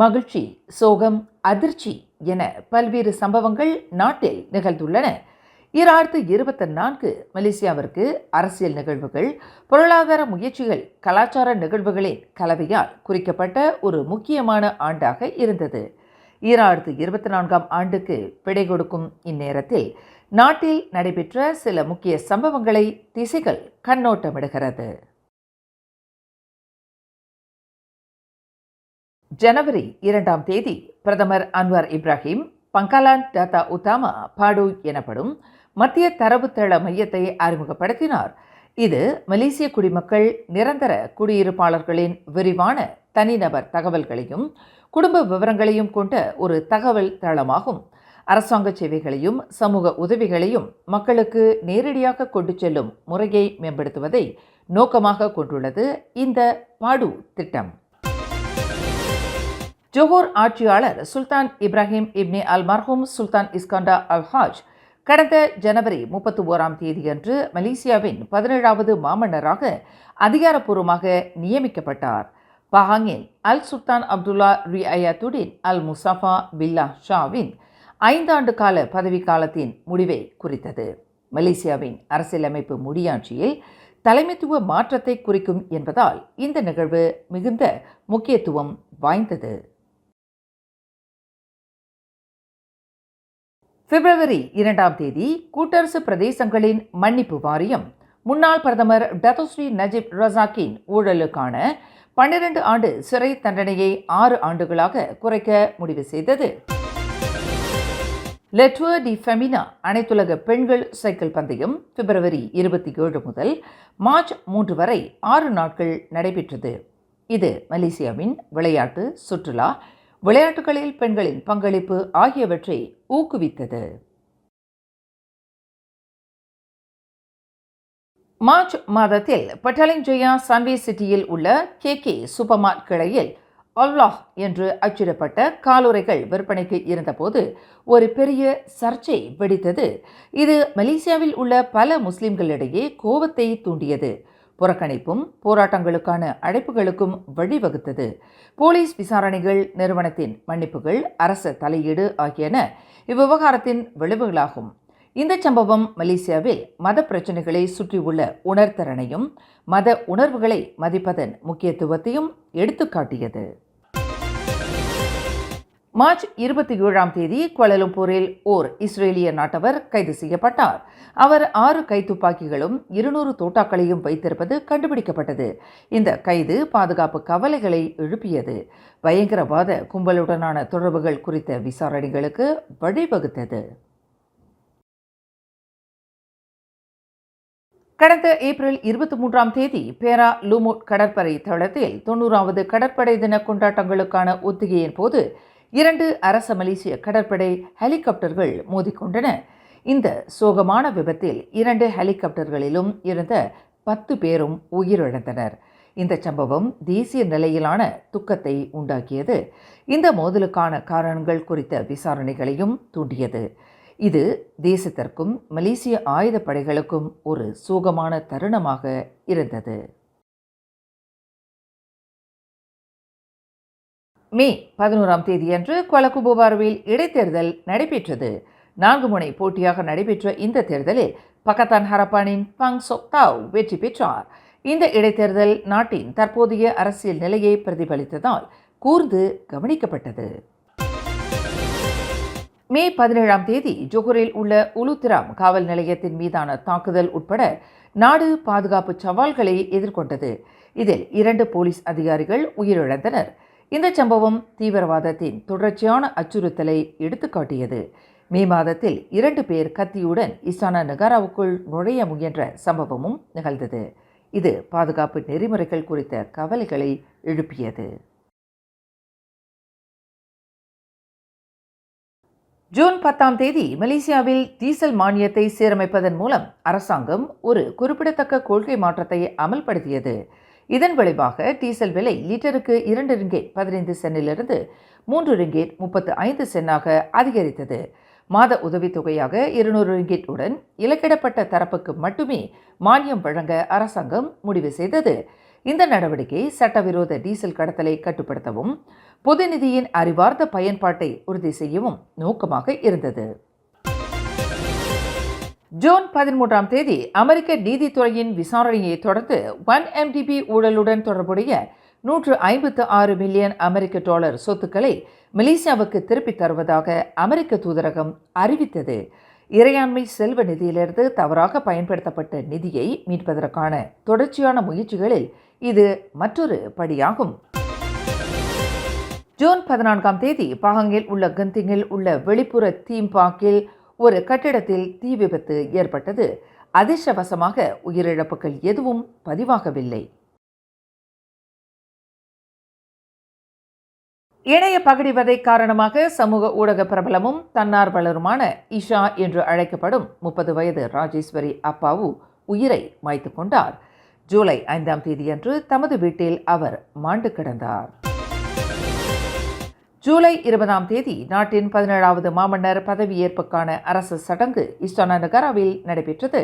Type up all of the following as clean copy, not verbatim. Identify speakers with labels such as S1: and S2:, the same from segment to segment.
S1: மகிழ்ச்சி, சோகம், அதிர்ச்சி என பல்வேறு சம்பவங்கள் நாட்டில் நிகழ்ந்துள்ளன. 2024 மலேசியாவிற்கு அரசியல் நிகழ்வுகள், பொருளாதார முயற்சிகள், கலாச்சார நிகழ்வுகளின் கலவையால் குறிக்கப்பட்ட ஒரு முக்கியமான ஆண்டாக இருந்தது. 2024 ஆண்டுக்கு விடை கொடுக்கும் இந்நேரத்தில் நாட்டில் நடைபெற்ற சில முக்கிய சம்பவங்களை திசைகள் கண்ணோட்டமிடுகிறது. ஜனவரி 2 பிரதமர் அன்வார் இப்ராஹிம் பங்காலான் டாட்டா உத்தாமா பாடு எனப்படும் மத்திய தரவுத்தள மையத்தை அறிமுகப்படுத்தினார். இது மலேசிய குடிமக்கள், நிரந்தர குடியிருப்பாளர்களின் விரிவான தனிநபர் தகவல்களையும் குடும்ப விவரங்களையும் கொண்ட ஒரு தகவல் தளமாகும். அரசாங்க சேவைகளையும் சமூக உதவிகளையும் மக்களுக்கு நேரடியாக கொண்டு செல்லும் முறையை மேம்படுத்துவதை நோக்கமாக கொண்டுள்ளது இந்த பாடு திட்டம். ஜோஹர் ஆட்சியாளர் சுல்தான் இப்ராஹிம் இப்னி அல் மர்ஹூம் சுல்தான் இஸ்கண்டர் அல் ஹாஜ் கடந்த ஜனவரி 31 அன்று மலேசியாவின் 17வது மாமன்னராக அதிகாரப்பூர்வமாக நியமிக்கப்பட்டார். பஹாங்கில் அல் சுல்தான் அப்துல்லா ரியாயத்துடின் அல் முசாஃபா பில்லா ஷாவின் 5 ஆண்டு கால பதவிக்காலத்தின் முடிவை குறித்தது. மலேசியாவின் அரசியலமைப்பு முடியாட்சியில் தலைமைத்துவ மாற்றத்தை குறிக்கும் என்பதால் இந்த நிகழ்வு மிகுந்த முக்கியத்துவம் வாய்ந்தது. பிப்ரவரி 2 கூட்டரசு பிரதேசங்களின் மன்னிப்பு வாரியம் முன்னாள் பிரதமர் டத்தோஸ்ரீ நஜீப் ரசாக்கின் ஊழலுக்கான 12 ஆண்டு சிறை தண்டனையை 6 ஆண்டுகளாக குறைக்க முடிவு செய்தது. லெட்வர் டி ஃபெமினா அனைத்துலக பெண்கள் சைக்கிள் பந்தயம் பிப்ரவரி 27 முதல் மார்ச் 3 வரை 6 நாட்கள் நடைபெற்றது. இது மலேசியாவின் விளையாட்டு, சுற்றுலா, விளையாட்டுகளில் பெண்களின் பங்களிப்பு ஆகியவற்றை ஊக்குவித்தது. மார்ச் மாதத்தில் பட்டாலிங் ஜெயா சன்வே சிட்டியில் உள்ள KK சூப்பர் மார்ட் கிளையில் அல்லாஹ் என்று அச்சிடப்பட்ட காலுறைகள் விற்பனைக்கு இருந்தபோது ஒரு பெரிய சர்ச்சை வெடித்தது. இது மலேசியாவில் உள்ள பல முஸ்லிம்களிடையே கோபத்தை தூண்டியது. புறக்கணிப்பும் போராட்டங்களுக்கான அழைப்புகளுக்கும் வழிவகுத்தது. போலீஸ் விசாரணைகள், நிறுவனத்தின் மன்னிப்புகள், அரச தலையீடு ஆகியன இவ்விவகாரத்தின் விளைவுகளாகும். இந்த சம்பவம் மலேசியாவில் மத பிரச்சினைகளை சுற்றியுள்ள உணர்திறனையும் மத உணர்வுகளை மதிப்பதன் முக்கியத்துவத்தையும் எடுத்துக்காட்டியது. மார்ச் 27 கோலாலம்பூரில் ஓர் இஸ்ரேலிய நாட்டவர் கைது செய்யப்பட்டார். அவர் 6 கைத்துப்பாக்கிகளும் 200 தோட்டாக்களையும் வைத்திருப்பது கண்டுபிடிக்கப்பட்டது. இந்த கைது பாதுகாப்பு கவலைகளை எழுப்பியது. பயங்கரவாத கும்பலுடனான தொடர்புகள் குறித்த விசாரணைகளுக்கு வழிவகுத்தது. கடந்த ஏப்ரல் 23 பேரா லூமுட் கடற்படை தளத்தில் 90வது கடற்படை தின கொண்டாட்டங்களுக்கான ஒத்திகையின் போது 2 அரச மலேசிய கடற்படை ஹெலிகாப்டர்கள் மோதிக்கொண்டன. இந்த சோகமான விபத்தில் 2 ஹெலிகாப்டர்களிலும் இருந்த 10 பேரும் உயிரிழந்தனர். இந்த சம்பவம் தேசிய நிலையிலான துக்கத்தை உண்டாக்கியது. இந்த மோதலுக்கான காரணங்கள் குறித்த விசாரணைகளையும் தூண்டியது. இது தேசத்திற்கும் மலேசிய ஆயுதப்படைகளுக்கும் ஒரு சோகமான தருணமாக இருந்தது. மே 11 அன்று கோலகுபோபாருவில் இடைத்தேர்தல் நடைபெற்றது. 4 முனை போட்டியாக நடைபெற்ற இந்த தேர்தலில் பக்கத்தான் ஹரப்பானின் பங் சோக் தாவ் வெற்றி பெற்றார். இந்த இடைத்தேர்தல் நாட்டின் தற்போதைய அரசியல் நிலையை பிரதிபலித்ததால் கூர்ந்து கவனிக்கப்பட்டது. மே 17 ஜோஹரில் உள்ள உலுத்திராம் காவல் நிலையத்தின் மீதான தாக்குதல் உட்பட நாடு பாதுகாப்பு சவால்களை எதிர்கொண்டது. இதில் 2 போலீஸ் அதிகாரிகள் உயிரிழந்தனர். இந்த சம்பவம் தீவிரவாதத்தின் தொடர்ச்சியான அச்சுறுத்தலை எடுத்துக்காட்டியது. மே மாதத்தில் 2 பேர் கத்தியுடன் இஸ்டானா நகாராவுக்குள் நுழைய முயன்ற சம்பவமும் நிகழ்ந்தது. இது பாதுகாப்பு நெறிமுறைகள் குறித்த கவலைகளை எழுப்பியது. ஜூன் 10 மலேசியாவில் டீசல் மானியத்தை சீரமைப்பதன் மூலம் அரசாங்கம் ஒரு குறிப்பிடத்தக்க கொள்கை மாற்றத்தை அமல்படுத்தியது. இதன் விளைவாக டீசல் விலை லிட்டருக்கு 2 ரிங்கேட் 15 சென்னிலிருந்து 3 ரிங்கேட் 35 சென்னாக அதிகரித்தது. மாத உதவித்தொகையாக 200 ரிங்கேட் உடன் இலக்கிடப்பட்ட தரப்புக்கு மட்டுமே மானியம் வழங்க அரசாங்கம் முடிவு செய்தது. இந்த நடவடிக்கை சட்டவிரோத டீசல் கடத்தலை கட்டுப்படுத்தவும் பொது நிதியின் அறிவார்ந்த பயன்பாட்டை உறுதி செய்யவும் நோக்கமாக இருந்தது. ஜூன் 13ஆம் தேதி அமெரிக்க நீதித்துறையின் விசாரணையை தொடர்ந்து 1MDB ஊழலுடன் தொடர்புடைய $156 மில்லியன் அமெரிக்க டாலர் சொத்துக்களை மலேசியாவுக்கு திருப்பித் தருவதாக அமெரிக்க தூதரகம் அறிவித்தது. இறையாண்மை செல்வ நிதியிலிருந்து தவறாக பயன்படுத்தப்பட்ட நிதியை மீட்பதற்கான தொடர்ச்சியான முயற்சிகளில் இது மற்றொரு படியாகும். ஜூன் 14ஆம் தேதி பாஹங்கில் உள்ள கந்திங்கில் உள்ள வெளிப்புற தீம் பார்க்கில் ஒரு கட்டிடத்தில் தீ விபத்து ஏற்பட்டது. அதிர்ஷ்டவசமாக உயிரிழப்புகள் எதுவும் பதிவாகவில்லை. இணைய பகடிவதை காரணமாக சமூக ஊடக பிரபலமும் தன்னார்வலருமான இஷா என்று அழைக்கப்படும் 30 வயது ராஜேஸ்வரி அப்பாவு உயிரை மாய்த்து கொண்டார். ஜூலை 5ஆம் தேதியன்று தமது வீட்டில் அவர் மாண்டு கிடந்தார். ஜூலை 20ஆம் தேதி நாட்டின் 17வது மாமன்னர் பதவியேற்புக்கான அரசு சடங்கு இஸ்டானா நகராவில் நடைபெற்றது.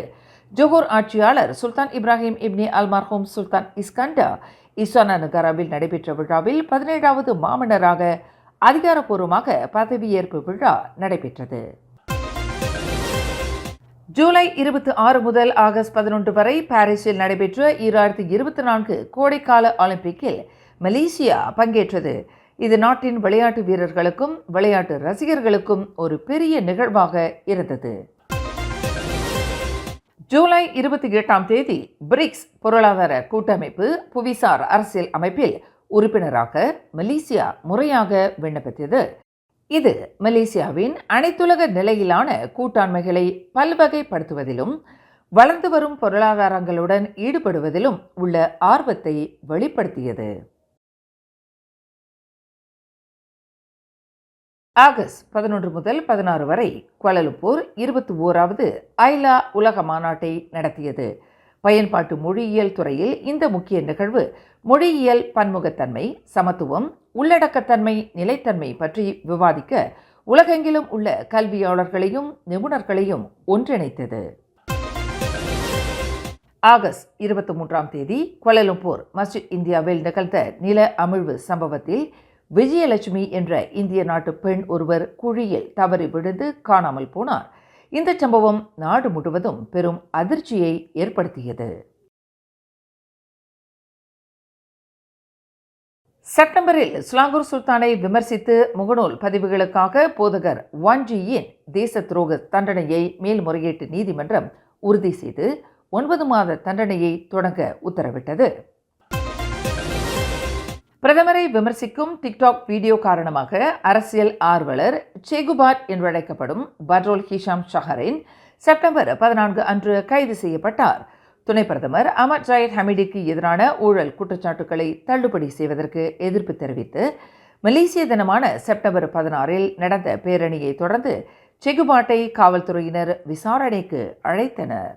S1: ஜோஹர் ஆட்சியாளர் சுல்தான் இப்ராஹிம் இப்னி அல்மார்ஹூம் சுல்தான் இஸ்கண்டர் இஸ்டானா நகராவில் நடைபெற்ற விழாவில் 17வது மாமன்னராக அதிகாரப்பூர்வமாக பதவியேற்பு விழா நடைபெற்றது. ஜூலை 26 முதல் ஆகஸ்ட் 11 வரை பாரிஸில் நடைபெற்ற 2024 கோடைக்கால ஒலிம்பிக்கில் மலேசியா பங்கேற்றது. இது நாட்டின் விளையாட்டு வீரர்களுக்கும் விளையாட்டு ரசிகர்களுக்கும் ஒரு பெரிய நிகழ்வாக இருந்தது. ஜூலை 28ஆம் தேதி பிரிக்ஸ் பொருளாதார கூட்டமைப்பு புவிசார் அரசியல் அமைப்பில் உறுப்பினராக மலேசியா முறையாக விண்ணப்பித்தது. இது மலேசியாவின் அனைத்துலக நிலையிலான கூட்டாண்மைகளை பல்வகைப்படுத்துவதிலும் வளர்ந்து வரும் பொருளாதாரங்களுடன் ஈடுபடுவதிலும் உள்ள ஆர்வத்தை வெளிப்படுத்தியது. ஆகஸ்ட் 11 முதல் 16 வரை குவாலலும்பூர் 21வது ஐலா உலக மாநாட்டை நடத்தியது. பயன்பாட்டு மொழியியல் துறையில் இந்த முக்கிய நிகழ்வு மொழியியல் பன்முகத்தன்மை, சமத்துவம், உள்ளடக்கத்தன்மை, நிலைத்தன்மை பற்றி விவாதிக்க உலகெங்கிலும் உள்ள கல்வியாளர்களையும் நிபுணர்களையும் ஒன்றிணைத்தது. ஆகஸ்ட் 23ஆம் தேதி குவாலலும்பூர் மஸ்ஜித் இந்தியாவில் நிகழ்ந்த நில அமிழ்வு சம்பவத்தில் விஜயலட்சுமி என்ற இந்திய நாட்டு பெண் ஒருவர் குழியில் தவறி விழுந்து காணாமல் போனார். இந்த சம்பவம் நாடு முழுவதும் பெரும் அதிர்ச்சியை ஏற்படுத்தியது. செப்டம்பரில் ஸ்லாங்கூர் சுல்தானை விமர்சித்து முகநூல் பதிவுகளுக்காக போதகர் வான்ஜியின் தேச துரோக தண்டனையை மேல்முறையீட்டு நீதிமன்றம் உறுதி செய்து 9 மாத தண்டனையை தொடங்க உத்தரவிட்டது. பிரதமரை விமர்சிக்கும் டிக்டாக் வீடியோ காரணமாக அரசியல் ஆர்வலர் சேகுபாட் என்று அழைக்கப்படும் பட்ரோல் ஹிஷாம் ஷஹரின் செப்டம்பர் 14 அன்று கைது செய்யப்பட்டார். துணை பிரதமர் அஹமத் ஜாயித் ஹமீடிக்கு எதிரான ஊழல் குற்றச்சாட்டுக்களை தள்ளுபடி செய்வதற்கு எதிர்ப்பு தெரிவித்து மலேசிய தினமான செப்டம்பர் 16இல் நடந்த பேரணியை தொடர்ந்து சேகுபாட்டை காவல்துறையினர் விசாரணைக்கு அழைத்தனர்.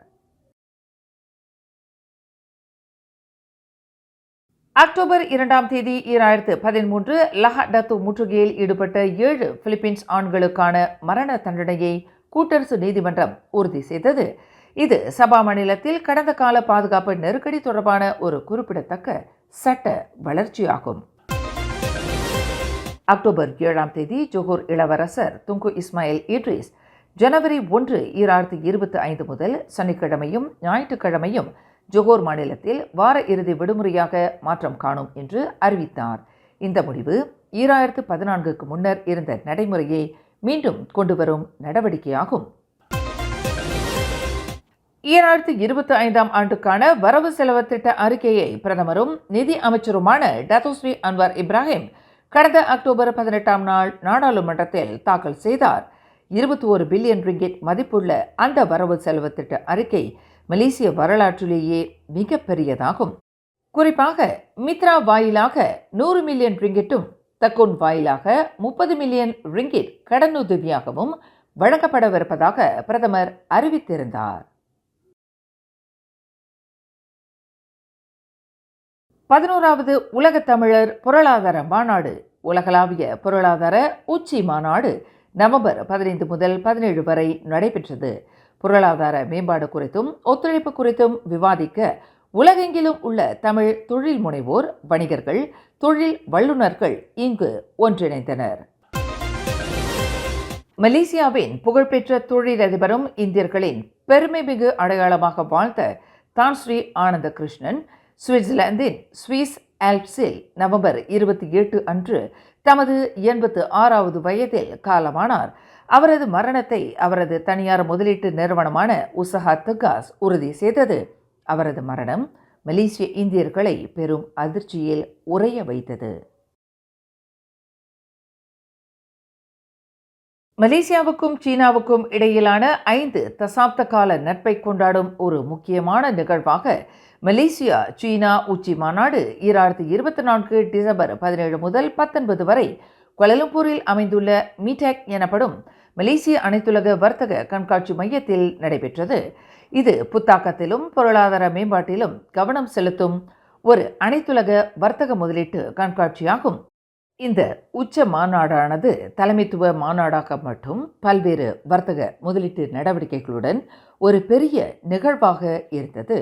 S1: அக்டோபர் 2ஆம் தேதி 2013 லஹடத்து முற்றுகையில் ஈடுபட்ட 7 பிலிப்பீன்ஸ் ஆண்களுக்கான மரண தண்டனையை கூட்டரசு நீதிமன்றம் உறுதி செய்தது. இது சபா மாநிலத்தில் கடந்த கால பாதுகாப்பு நெருக்கடி தொடர்பான ஒரு குறிப்பிடத்தக்க சட்ட வளர்ச்சியாகும். அக்டோபர் 7ஆம் தேதி ஜோஹர் இளவரசர் துங்கு இஸ்மாயில் இட்ரிஸ் ஜனவரி 1, 2025 முதல் சனிக்கிழமையும் ஞாயிற்றுக்கிழமையும் ஜோஹர் மாநிலத்தில் வார இறுதி விடுமுறையாக மாற்றம் காணும் என்று அறிவித்தார். இந்த முடிவு 2014க்கு முன்னர் இருந்த நடைமுறையை மீண்டும் கொண்டுவரும் நடவடிக்கையாகும். 2025ஆம் ஆண்டுக்கான வரவு செலவு திட்ட அறிக்கையை பிரதமரும் நிதி அமைச்சருமான டத்தோஸ்ரீ அன்வார் இப்ராஹிம் கடந்த அக்டோபர் 18ஆம் நாள் நாடாளுமன்றத்தில் தாக்கல் செய்தார். 21 பில்லியன் ரிங்கிட் மதிப்புள்ள அந்த வரவு செலவு திட்ட அறிக்கை மலேசிய வரலாற்றிலேயே மிக பெரியதாகும். குறிப்பாக மித்ரா வாயிலாக 100 மில்லியன் ரிங்கிட்டும் தக்கோன் வாயிலாக 30 மில்லியன் ரிங்கிட் கடனுதவியாகவும் வழங்கப்படவிருப்பதாக பிரதமர் அறிவித்திருந்தார். 11வது உலக தமிழர் பொருளாதார மாநாடு உலகளாவிய பொருளாதார உச்சி மாநாடு நவம்பர் 15 முதல் 17 வரை நடைபெற்றது. பொருளாதார மேம்பாடு குறித்தும் ஒத்துழைப்பு குறித்தும் விவாதிக்க உலகெங்கிலும் உள்ள தமிழ் தொழில் முனைவோர், வணிகர்கள், தொழில் வல்லுநர்கள் இங்கு ஒன்றிணைந்தனர். மலேசியாவின் புகழ்பெற்ற தொழிலதிபரும் இந்தியர்களின் பெருமைமிகு அடையாளமாக வாழ்ந்த தான் ஸ்ரீ ஆனந்த கிருஷ்ணன் சுவிட்சர்லாந்தின் ஸ்விஸ் ஆல்ப்ஸில் நவம்பர் 28 அன்று தமது 86வது வயதில் காலமானார். அவரது மரணத்தை அவரது தனியார் முதலீட்டு நிறுவனமான உசஹா தகாஸ் உறுதி செய்தது. அவரது மரணம் மலேசிய இந்தியர்களை பெரும் அதிர்ச்சியில் உறைய வைத்தது. மலேசியாவுக்கும் சீனாவுக்கும் இடையிலான 5 தசாப்த கால நட்பை கொண்டாடும் ஒரு முக்கியமான நிகழ்வாக மலேசியா சீனா உச்சி மாநாடு 2024 டிசம்பர் 17 முதல் 19 வரை கோலாலம்பூரில் அமைந்துள்ள மீடெக் எனப்படும் மலேசிய அனைத்துலக வர்த்தக கண்காட்சி மையத்தில் நடைபெற்றது. இது புத்தாக்கத்திலும் பொருளாதார மேம்பாட்டிலும் கவனம் செலுத்தும் ஒரு அனைத்துலக வர்த்தக முதலீட்டு கண்காட்சியாகும். இந்த உச்ச மாநாடானது தலைமைத்துவ மாநாடாக மற்றும் பல்வேறு வர்த்தக முதலீட்டு நடவடிக்கைகளுடன் ஒரு பெரிய நிகழ்வாக இருந்தது.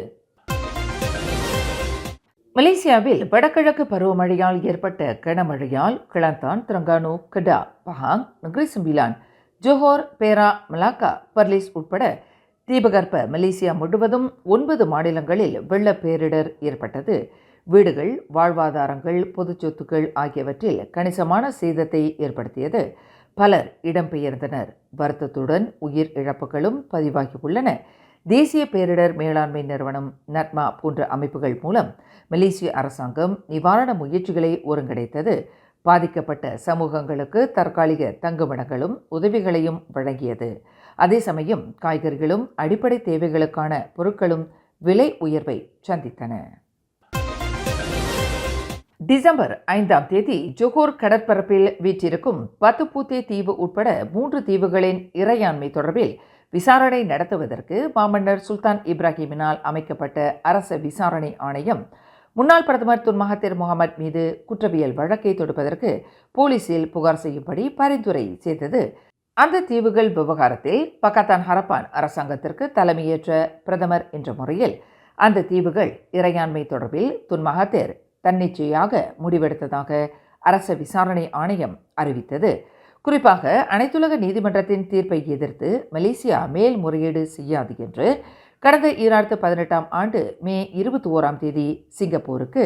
S1: மலேசியாவில் வடகிழக்கு பருவமழையால் ஏற்பட்ட கனமழையால் கிளாந்தான், திரங்கானு, கடா, பஹாங், நெகிரி செம்பிலான், ஜோஹோர், பேரா, மலாக்கா, பர்லிஸ் உட்பட தீபகற்ப மலேசியா முழுவதும் 9 மாநிலங்களில் வெள்ள பேரிடர் ஏற்பட்டது. வீடுகள், வாழ்வாதாரங்கள், பொது சொத்துக்கள் ஆகியவற்றில் கணிசமான சேதத்தை ஏற்படுத்தியது. பலர் இடம்பெயர்ந்தனர். வருத்தத்துடன் உயிர் இழப்புகளும் பதிவாகியுள்ளன. தேசிய பேரிடர் மேலாண்மை நிறுவனம் நட்மா போன்ற அமைப்புகள் மூலம் மலேசிய அரசாங்கம் நிவாரண முயற்சிகளை ஒருங்கிணைத்தது. பாதிக்கப்பட்ட சமூகங்களுக்கு தற்காலிக தங்குமிடங்களும் உதவிகளையும் வழங்கியது. அதே சமயம் காய்கறிகளும் அடிப்படை தேவைகளுக்கான பொருட்களும் விலை உயர்வை சந்தித்தன. டிசம்பர் 5ஆம் தேதி ஜோஹோர் கடற்பரப்பில் வீற்றிருக்கும் பத்துப்பூத்தே தீவு உட்பட 3 தீவுகளின் இறையாண்மை தொடர்பில் விசாரணை நடத்துவதற்கு மாமன்னர் சுல்தான் இப்ராஹிமினால் அமைக்கப்பட்ட அரச விசாரணை ஆணையம் முன்னாள் பிரதமர் துன் மகாதிர் முகமது மீது குற்றவியல் வழக்கை தொடுப்பதற்கு போலீசில் புகார் செய்யும்படி பரிந்துரை செய்தது. அந்த தீவுகள் விவகாரத்தில் பக்காத்தான் ஹரப்பான் அரசாங்கத்திற்கு தலைமையேற்ற பிரதமர் என்ற முறையில் அந்த தீவுகள் இறையாண்மை தொடர்பில் துன் மகாதிர் தன்னிச்சையாக முடிவெடுத்ததாக அரச விசாரணை ஆணையம் அறிவித்தது. குறிப்பாக அனைத்துலக நீதிமன்றத்தின் தீர்ப்பை எதிர்த்து மலேசியா மேல்முறையீடு செய்யாது என்று கடந்த 2018ஆம் ஆண்டு மே 21ஆம் தேதி சிங்கப்பூருக்கு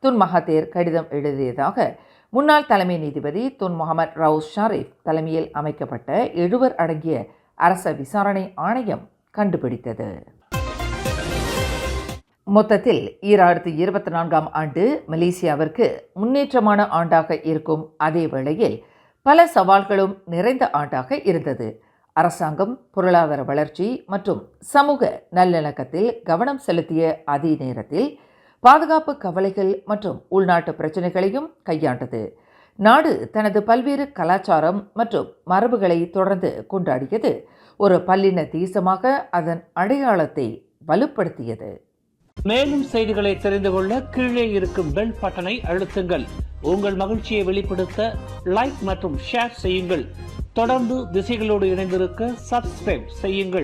S1: துன் மகாதிர் கடிதம் எழுதியதாக முன்னாள் தலைமை நீதிபதி துன் முகமது ரவுஸ் ஷாரிஃப் தலைமையில் அமைக்கப்பட்ட 7 அடங்கிய அரச விசாரணை ஆணையம் கண்டுபிடித்தது. மொத்தத்தில் 2024ஆம் ஆண்டு மலேசியாவிற்கு முன்னேற்றமான ஆண்டாக இருக்கும் அதே வேளையில் பல சவால்களும் நிறைந்த ஆண்டாக இருந்தது. அரசாங்கம் பொருளாதார வளர்ச்சி மற்றும் சமூக நல்லிணக்கத்தில் கவனம் செலுத்திய அதே நேரத்தில் பாதுகாப்பு கவலைகள் மற்றும் உள்நாட்டு பிரச்சினைகளையும் கையாண்டது. நாடு தனது பல்வேறு கலாச்சாரம் மற்றும் மரபுகளை தொடர்ந்து கொண்டாடியது. ஒரு பல்லின தேசமாக அதன் அடையாளத்தை வலுப்படுத்தியது.
S2: மேலும் செய்திகளை தெரிந்து கொள்ள கீழே இருக்கும் பெல் பட்டனை அழுத்துங்கள். உங்கள் மகிழ்ச்சியை வெளிப்படுத்த லைக் மற்றும் ஷேர் செய்யுங்கள். தொடர்ந்து திசைகளோடு இணைந்திருக்க சப்ஸ்கிரைப் செய்யுங்கள்.